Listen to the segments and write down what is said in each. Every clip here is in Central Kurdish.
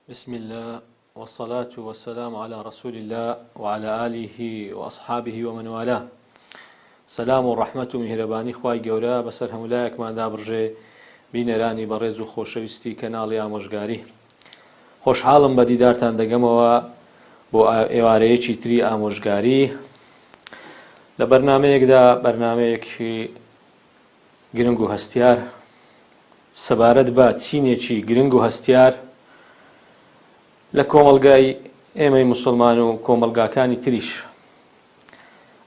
بسم الله والصلاة والسلام على رسول الله وعلى آله وأصحابه ومن والاه. سلام ورحمة مهرباني خواي گەورە بەسەر هەمولایەکماندا بڕژێ بینەرانی بەڕێز و خۆشەویستی کەناڵی ئامۆژگاری. خۆشحاڵم بە دیدارتان دەگەمەوە بۆ ئێوارەیەکی تری ئامۆژگاری لە بەرنامەیەکدا، بەرنامەیەکی گرنگ و هەستیار سەبارەت بە چینێکی گرنگ و هەستیار لە کۆمەڵگای ئێمەی موسڵمان و کۆمەڵگاکانی تریش،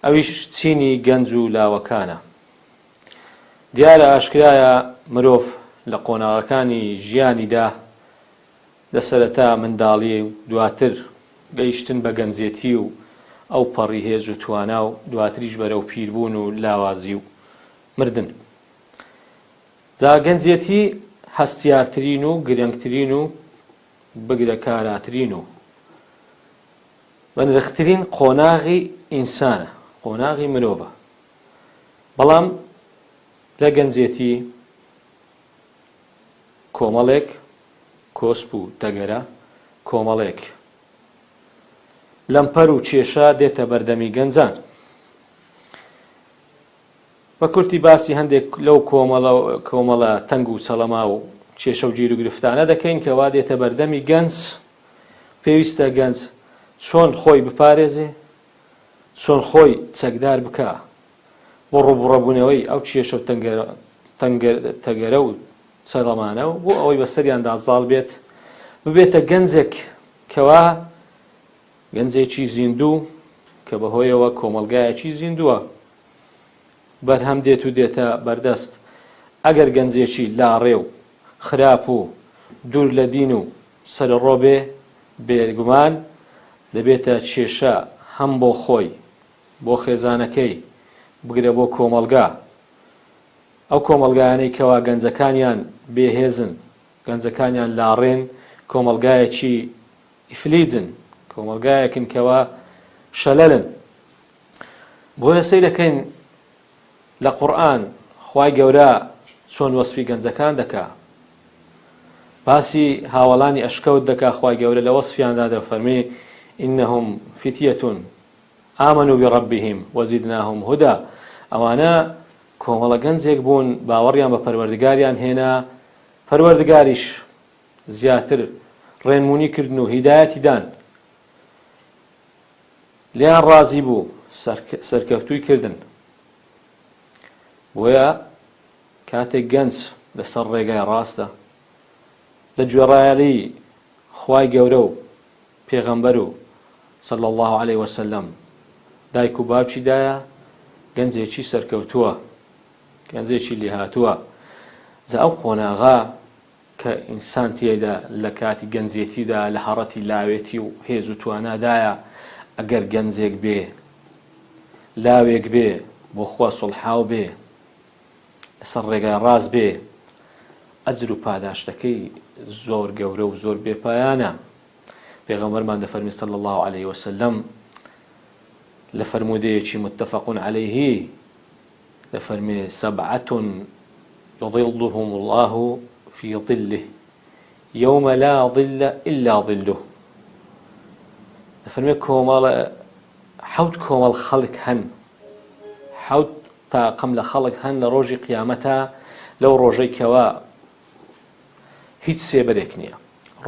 ئەویش چینی گەنج و لاوەکانە. دیارە ئاشکرایە مرۆڤ لە قۆناغەکانی ژیانیدا لە سەرەتا منداڵی و دواتر گەیشتن بە گەنجێتی و ئەو پەڕی هێز و توانا و دواتریش بەرەو پیربوون و لاوازی و مردن. جا گەنجێتی هەستیارترین و گرنگترین و بگرەکاراترین و بەنرخترین قۆناغی ئینسانە، قۆناغی مرۆڤە. بەڵام لە گەنجێتی کۆمەڵێک کۆسپ و تەگەرە، کۆمەڵێک لەمپەر و کێشە دێتە بەردەمی گەنجان. بە کورتی باسی هەندێک لەو کۆمەڵە تەنگ و سەڵەما و کێشە و گیر و گرفتانە دەکەین کە وا دێتە بەردەمی گەنج. پێویستە گەنج چۆن خۆی بپارێزێ، چۆن خۆی چەکدار بکە بۆ ڕووبڕەبوونەوەی ئەو کێشە و تەگەرە و سەڵەمانە و بۆ ئەوەی بەسەریاندا زاڵ بێت، ببێتە گەنجێک کەوا گەنجێکی زیندوو کە بەهۆیەوە کۆمەڵگایەکی زیندووە بەرهەم دێت و دێتە بەردەست. ئەگەر گەنجێکی لاڕێ و خراپ و دوور لە دین و سەرڕۆ بێ، بێگومان دەبێتە کێشە هەم بۆ خۆی، بۆ خێزانەکەی، بگرە بۆ کۆمەڵگا. ئەو کۆمەڵگایانەی کەوا گەنجەکانیان بێهێزن، گەنجەکانیان لاڕێن، کۆمەڵگایەکی ئیفلیجن، کۆمەڵگایەکن کەوا شەلەلن. بۆیە سەیر دەکەین لە قورئان خوای گەورە چۆن وەسفی گەنجەکان دەکا، باسی هاوڵانی ئەشکەوت دەکا. خوای گەورە لە وەسفیاندا دەفەرمێ ئینەهم فتیەتون ئامنوا بڕەبیهم وەزیدناهم هودا. ئەوانە کۆمەڵە گەنجێک بوون، باوەڕیان بە پەروەردگاریان هێنا، پەروەردگاریش زیاتر ڕێنمونی کردن و هیدایەتی دان، لیان ڕازی بوو، سەرکەوتووی کردن. بۆیە کاتێک گەنج لەسەر ڕێگای ڕاستە، لە گوێڕایەڵی خوای گەورە و پێغەمبەر و صلی الله علیه وسلم دایک و باوکیدایە، گەنجێکی سەرکەوتووە، گەنجێکی لێهاتووە. جا ئەو قۆناغا کە ئینسان تێیدا لە کاتی گەنجێتیدا لە هەڕەتی لاوێتی و هێز و توانادایە، ئەگەر گەنجێک بێ، لاوێک بێ، بۆ خوا سڵحاو بێ، لەسەر ڕێگای ڕاست بێ، ئەجر و پاداشتەکەی زۆر گەورە و زۆر بێپایانە. پێغەمبەرمان دەفەرمی صلی الله علیه وسلم لە فەرمودەیەکی متفق علیه دەفەرمێ سەبعەة یظلهم الله في ظله یوم لا ظل إلا ظله. دەفەرمێ حەوت کۆمەڵ خەڵک هەن، حەوت تاقەم لە خەڵک هەن لە ڕۆژی قیامەتە، لەو ڕۆژەی کەوا هیچ سێبەرێک نییە.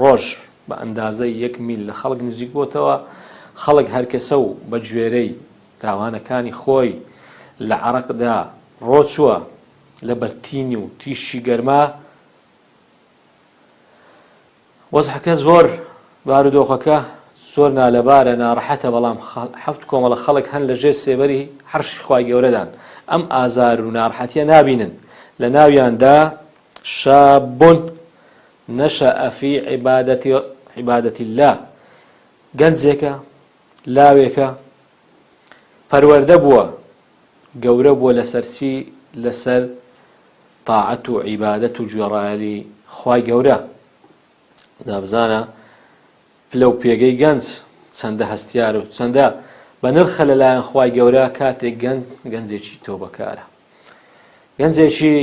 ڕۆژ بە ئەندازەی 1 میل لە خەڵک نزیک بۆتەوە، خەڵک هەرکەسە و بە گوێرەی تاوانەکانی خۆی لە عەرەقدا ڕۆچووە لە بەرتینی و تیشی گەرما. وەزعەکە زۆر بارودۆخەکە زۆر نالەبارە، ناڕەحەتە، بەڵام حەوت کۆمەڵە خەڵک هەن لە ژێر سێبەری حەرشی خوای گەورەدان. ئەم ئازار و ناڕەحەتیە نابینن. لە ناویاندا شابون نەشەئە فی عیبادەتی الله، گەنجێکە، لاوێکە، پەروەردە بووە، گەورە بووە لەسەرچی، لەسەر تاعەت و عیبادەت و گوێڕایەڵی خوای گەورە. بزانە پلە و پێگەی گەنج چەندە هەستیار و چەندە بە نرخە لەلایەن خوای گەورە کاتێک گەنجێکی تۆ بەکارە، گەنجێکی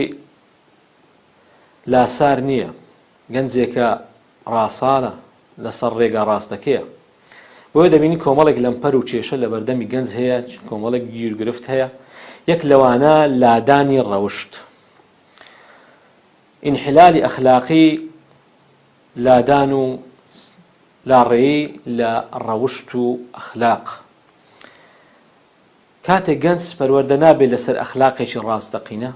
لاسار نییە، گەنجێکە ڕاساڵە، لەسەر ڕێگا ڕاستەکەیە. بۆیە دەبینی کۆمەڵێک لەمپەر و کێشە لە بەردەمی گەنج هەیە، کۆمەڵێک گیرگرفت هەیە. یەک لەوانە لادانی ڕەوشت، ئینحلالی ئەخلاقی، لادان و لاڕێیی لە ڕەوشت و ئەخلاق. کاتێک گەنج پەروەردە نابێت لەسەر ئەخلاقێکی ڕاستەقینە،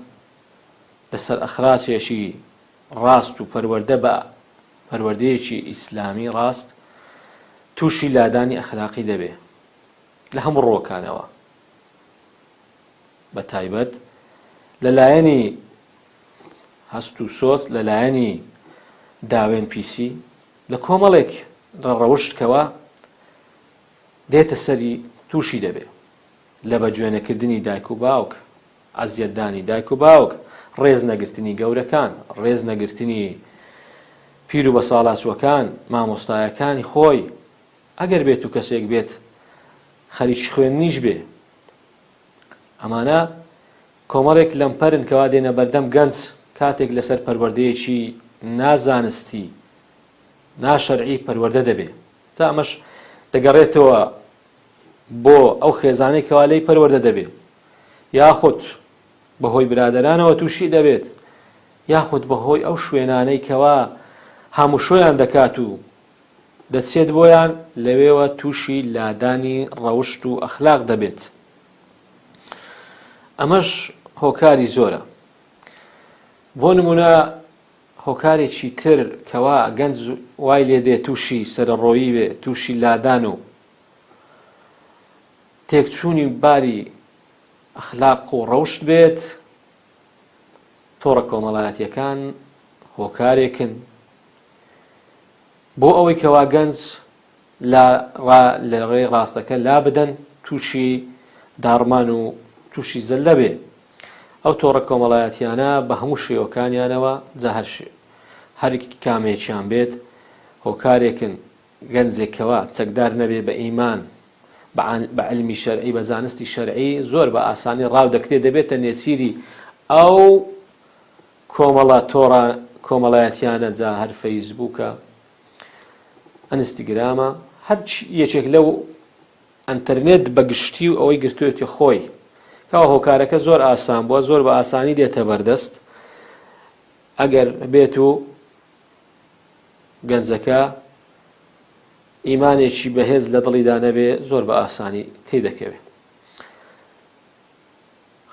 لەسەر ئەخلاقێکی ڕاست و پەروەردە بە پەروەردەیەکی ئیسلامی ڕاست، تووشی لادانی ئەخلاقی دەبێ لە هەموو ڕۆکانەوە، بە تایبەت لەلایەنی هەست و سۆز، لەلایەنی داوێن پیسی، لە کۆمەڵێک ڕەوشتکەوە دێتە سەری تووشی دەبێ، لە بەگوێنەکردنی دایک و باوک، ئەزیەتدانی دایک و باوک، ڕێز نەگرتنی گەورەکان، ڕێز نەگرتنی پیر و بەساڵاسوەکان، مامۆستایەکانی خۆی، ئەگەر بێت و کەسێک بێت خەریکی خوێندنیش بێ. ئەمانە کۆمەڵێک لەمپەرن کەوا دێنە بەردەم گەنج کاتێک لەسەر پەروەردەیەکی نازانستی ناشەرعی پەروەردە دەبێ. تا ئەمەش دەگەڕێتەوە بۆ ئەو خێزانەی کەوا لەی پەروەردە دەبێ، یاخود بەهۆی برادەرانەوە تووشی دەبێت، یاخود بەهۆی ئەو شوێنانەی کەوا هەمووشۆیان دەکات و دەچێت بۆیان، لەوێوە تووشی لادانی ڕەوشت و ئەخلاق دەبێت. ئەمەش هۆکاری زۆرە. بۆ نمونە هۆکارێکی تر کەوا گەنج وای لێ دێ تووشی سەرڕۆیی بێ، تووشی لادان و تێکچوونی باری ئەخلاق و ڕەوشت بێت، تۆڕە کۆمەڵایەتیەکان هۆکارێکن بۆ ئەوەی کەوا گەنج لە ڕێی ڕاستەکە لا بدەن، تووشی داڕمان و تووشی زەلە بێ. ئەو تۆڕە کۆمەڵایەتیانە بە هەموو شێوەکانیانەوە جا هەر کامێکیان بێت هۆکارێکن گەنجێکەوە چەکدار نەبێ بە ئیمان، بە علمی شەرعی، بە زانستی شەرعی، زۆر بە ئاسانی ڕاو دەکرێت، دەبێتە نێچیری ئەو تۆڕە کۆمەڵایەتیانە، جا هەر فەیسبووکە، ئەنستیگرامە، هەر یەکێک لەو ئەنتەرنێت بەگشتی و ئەوەی گرتوێتی خۆی، کەوا هۆکارەکە زۆر ئاسان بووە، زۆر بە ئاسانی دێتە بەردەست. ئەگەر بێت و گەنجەکە ئیمانێکی بەهێز لە دڵیدا نەبێ، زۆر بە ئاسانی تێدەکەوێت.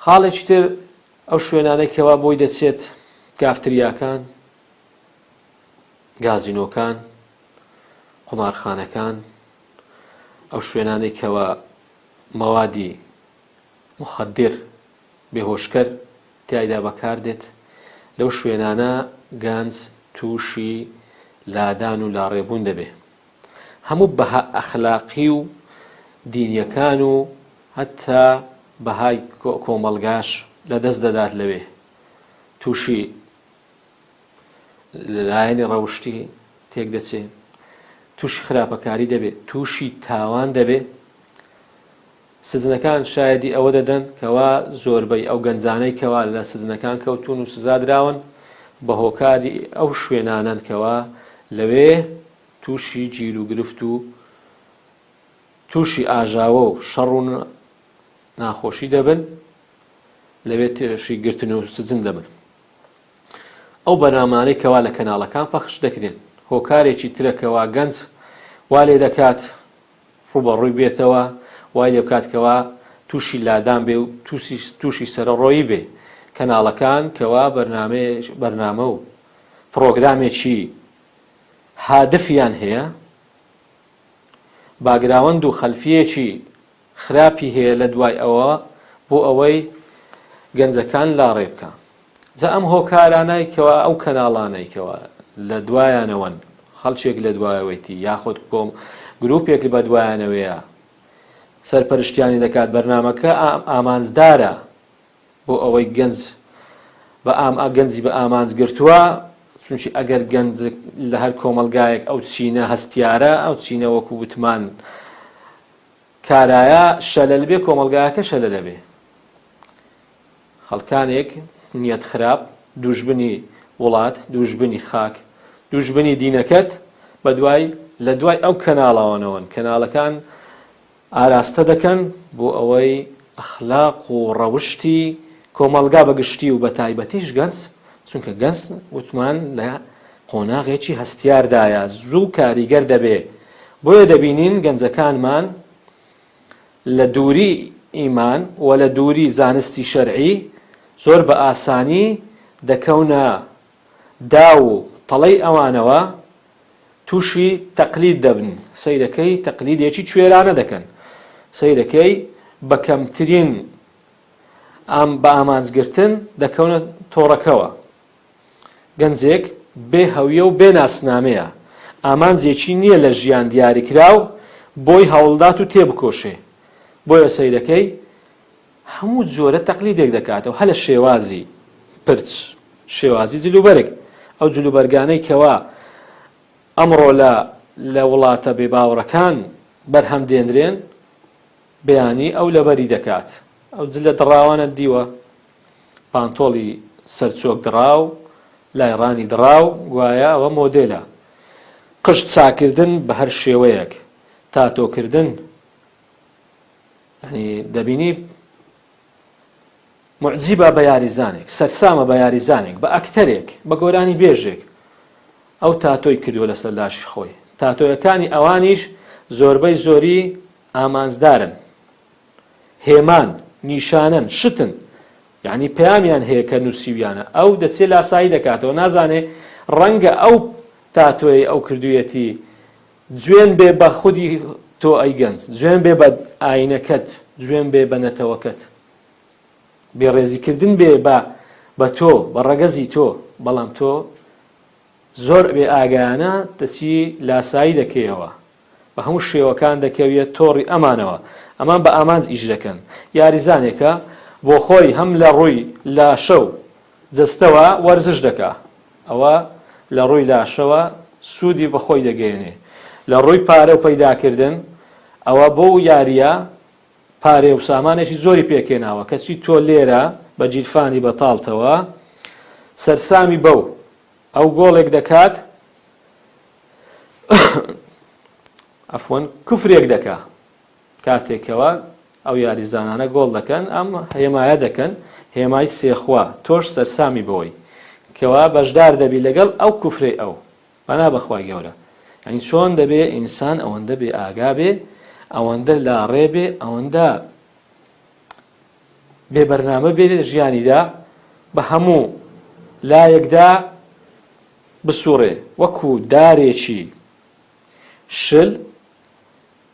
خاڵێکی تر ئەو شوێنانەی کەوا بۆی دەچێت گافتریاکان، گازینۆکان، قومارخانەکان، ئەو شوێنانەی کەوا مەوادی مخدر بێهۆشکەر تیایدا بەکاردێت، لەو شوێنانە گەنج تووشی لادان و لاڕێبوون دەبێ. هەموو بەها ئەخلاقی و دینیەکان و هەتا بەهای کۆمەڵگاش لەدەست دەدات لەوێ، تووشی لایەنی ڕەوشتی تێک دەچێت، تووشی خراپەکاری دەبێت، تووشی تاوان دەبێت. سزنەکان شایەدی ئەوە دەدەن کەوا زۆربەی ئەو گەنجانەی کەوا لە سزنەکان کەوتون و سزادراون بە هۆکاری ئەو شوێنانن کەوا لەوێ تووشی گیر و گرفت و تووشی ئاژاوە و شەڕ و ناخۆشی دەبن، لەوێ تووشی گرتن و سزن دەبن. ئەو بەرنامانەی کەوا لە کەناڵەکان پەخش دەکرێن، هۆکارێکی ترەکەوا گەنج وا لێ دەکات ڕوبەڕووی بێتەوە، وای لێ بکاتکەوە تووشی لادان بێ و تووشی سەرڕۆیی بێ. کەناڵەکان کەوا بەرنامە و پرۆگرامێکی هادفیان هەیە، باگراوەند و خەلفیەکی خراپی هەیە لە دوای ئەوە بۆ ئەوەی گەنجەکان لاڕێ بکە. جا ئەم هۆکارانەی کەوا ئەو کەناڵانەی کەوا لە دوایانەوەن، خەڵکێک لە دوایەوەیتی یاخود گروپێک بە دوایانەوەیە سەرپەرشتیانی دەکات، بەرنامەکە ئامانجدارە بۆ ئەوەی گەنج گەنجی بە ئامانج گرتووە، چونکی ئەگەر گەنج لە هەر کۆمەلگایەک ئەو چینە هەستیارە، ئەو چینە وەکو وتمان کارایە شەلەل بێ، کۆمەلگایەکە شەلە دەبێ. خەڵکانێک نیەت خراپ، دوژبنی وڵات، دوژبنی خاک، دوژبنی دینەکەت، بە دوای لە دوای ئەو کەناڵەوەنەوەن کەناڵەکان ئاراستە دەکەن بۆ ئەوەی ئەخلاق و ڕەوشتی کۆمەڵگا بەگشتی و بە تایبەتیش گەنج چونکە گەنج وتمان لە قۆناغێکی هەستیاردایە زوو کاریگەر دەبێ بۆیە دەبینین گەنجەکانمان لە دووری ئیمان و لە دووری زانستی شەرعی زۆر بە ئاسانی دەکەونە دا و تەڵەی ئەوانەوە تووشی تەقلید دەبن سەیرەکەی تەقلیدێکی کوێرانە دەکەن سەیرەکەی بە کەمترین بە ئامانجگرتن دەکەونە تۆڕەکەوە گەنجێک بێ هەویە و بێ ناسنامەیە ئامانجێکی نییە لە ژیان دیاریکراو بۆی هەوڵدات و تێبکۆشێ بۆیە سەیرەکەی هەموو جۆرە تەقلیدێک دەکاتەوە هە لە شێوازی پرچ شێوازی جلوبەرێک ئەو جلوبەرگانەی کەوا ئەمڕۆ لە وڵاتە بێباوەڕەکان بەرهەم دێنرێن بەیانی ئەو لەبەری دەکات ئەو جلە دڕاوانە دیوە پانتۆڵی سەرچۆک دڕاو لایڕانی دڕاو گوایە ئەوە مۆدێلە قشت چاکردن بە هەر شێوەیەک تاتۆکردن دەبینی معجیبە بە یاریزانێک سەرسامە بە یاریزانێک بە ئەکتەرێک بە گۆرانی بێژێک ئەو تاتۆی کردووە لەسەر لاشی خۆی تاتۆیەکانی ئەوانیش زۆربەی زۆری ئامانجدارن هێمان نیشانن شتن یعنی پەیامیان هەیە کە نووسیویانە ئەو دەچێت لاسایی دەکاتەوە نازانێ ڕەنگە ئەو تاتۆی ئەو کردوویەتی جوێن بێ بە خودی تۆ ئەی گەنج جوێن بێ بە ئاینەکەت جوێن بێ بە نەتەوەکەت بێڕێزیکردن بێ بە تۆ بە ڕەگەزی تۆ بەڵام تۆ زۆر بێ ئاگایانە دەچی لاسایی دەکەیەوە بە هەموو شێوەکان دەکەوێت تۆڕی ئەمانەوە ئەمان بە ئامانج ئیش دەکەن یاریزانێکە بۆ خۆی هەم لە ڕووی لاشە و جەستەوە وەرزش دەکا ئەوە لە ڕووی لاشەوە سوودی بە خۆی دەگەێنێ لە ڕووی پارە و پەیداکردن ئەوە بۆ یاریە پارێ و سامانێکی زۆری پێکێناوە کەچی تۆ لێرە بە جیرفانی بەتاڵتەوە سەرسامی بەو ئەو گۆڵێک دەکات ئەفوەن کوفرێک دەکا کاتێکەوە ئەو یاریزانانە گۆڵ دەکەن ئەم هێمایە دەکەن هێمای سێخوا تۆش سەرسامی بەوەی کەوا بەشدار دەبی لەگەڵ ئەو کوفرێ ئەو بەنا بەخوای گەورە یعنی چۆن دەبێ ئینسان ئەوەندە بێ ئاگا بێ ئەوەندە لاڕێ بێ ئەوەندە بێ بەرنامە بێ ژیانیدا بە هەموو لایەکدا بسوڕێ وەکو دارێکی شل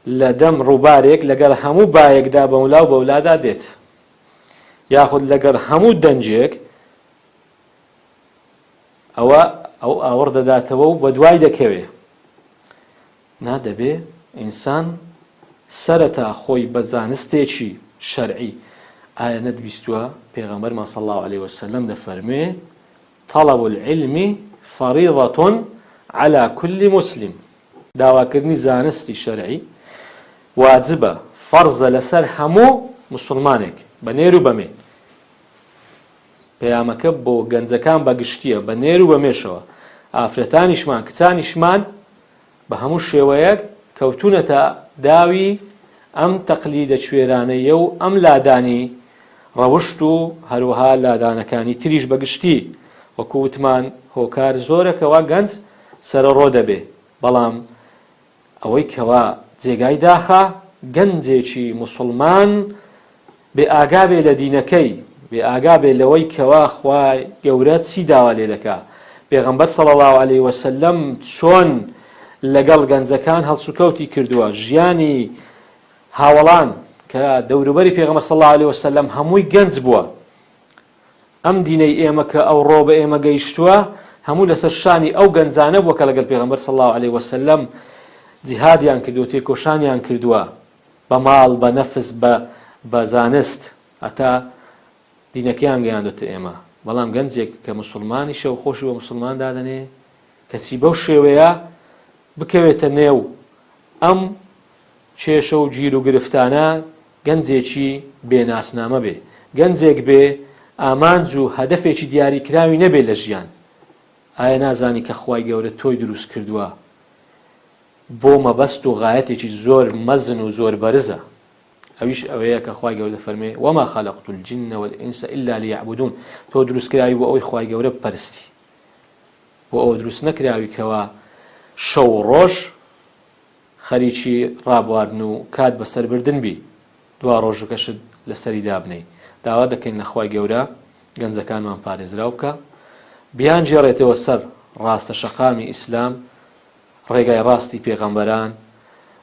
لە دەم ڕووبارێک لەگەڵ هەموو بایەکدا بە ولاو بە ولادا دێت یاخود لەگەڵ هەموو دەنجێک ئەوە ئەو ئاوەڕ دەداتەوە و بە دوای دەکەوێ نادەبێ ئینسان سەرەتا خۆی بە زانستێکی شەرعی ئایا نەتبیستووە پێغەمبەرمان صلی الله عليه وسلم دەفەرمێ طلب العلم فريضة على كل مسلم داواکردنی زانستی شەرعی واجبە فەرزە لەسەر هەموو مسلمانێک بە نێر و بەمێ پەیامەکە بۆ گەنجەکان بەگشتیە بە نێر و بەمێشەوە ئافرەتانیشمان کچانیشمان بە هەموو شێوەیەک کەوتونەتە داوی ئەم تەقلیدە کوێرانەیە و ئەم لادانی ڕەوشت و هەروەها لادانەکانی تریش بەگشتی وەکو وتمان هۆکار زۆرەکەوە گەنج سەرڕۆ دەبێ بەڵام ئەوەی کەوا جێگای داخە گەنجێکی موسڵمان بێ ئاگا بێ لە دینەکەی بێ ئاگا بێ لەوەی کەوا خوای گەورە چی داوا لێ دەکا پێغەمبەر صلی الله عليه وسلم چۆن لەگەڵ گەنجەکان هەڵسوکەوتی کردووە ژیانی هاوڵان کە دەوروبەری پێغەمبەر صلی الله عليه وسلم هەمووی گەنج بووە ئەم دینەی ئێمە کە ئەو ڕۆ بە ئێمە گەیشتووە هەموو لەسەر شانی ئەو گەنجانە بووە کە لەگەڵ پێغەمبەر صلی الله عليه وسلم جیهادیان کردووە تێکۆشانیان کردووە بە ماڵ بە نەفس بە زانست هەتا دینەکەیان گەیاندوتە ئێمە بەڵام گەنجێک کە موسڵمانی شەو خۆشی بە موسڵمان دادەنێ کەچی بەو شێوەیە بکەوێتە نێو ئەم کێشە و گیر و گرفتانە گەنجێکی بێناسنامە بێ گەنجێک بێ ئامانج و هەدەفێکی دیاریکراوی نەبێ لە ژیان ئایا نازانی کە خوای گەورە تۆی دروست کردووە بۆ مەبەست و غایەتێکی زۆر مەزن و زۆر بەرزە. ئەویش ئەوەیە کە خوای گەورە دەفەرمێ وما خلقت الجن والإنس إلا ليعبدون. تۆ دروستکراوی بۆ ئەوەی خوای گەورە بپەرستی، بۆ ئەوە دروست نەکراوی کەوا شەو ڕۆژ خەریکی ڕابواردن و کات بەسەربردن بی، دوا ڕۆژەکەشت لەسەری دابنەی. داوا دەکەین لە خوای گەورە گەنجەکانمان پارێزراو بکە، بیان جێڕێتەوە سەر ڕاستە شەقامی ئیسلام، ڕێگای ڕاستی پێغەمبەران،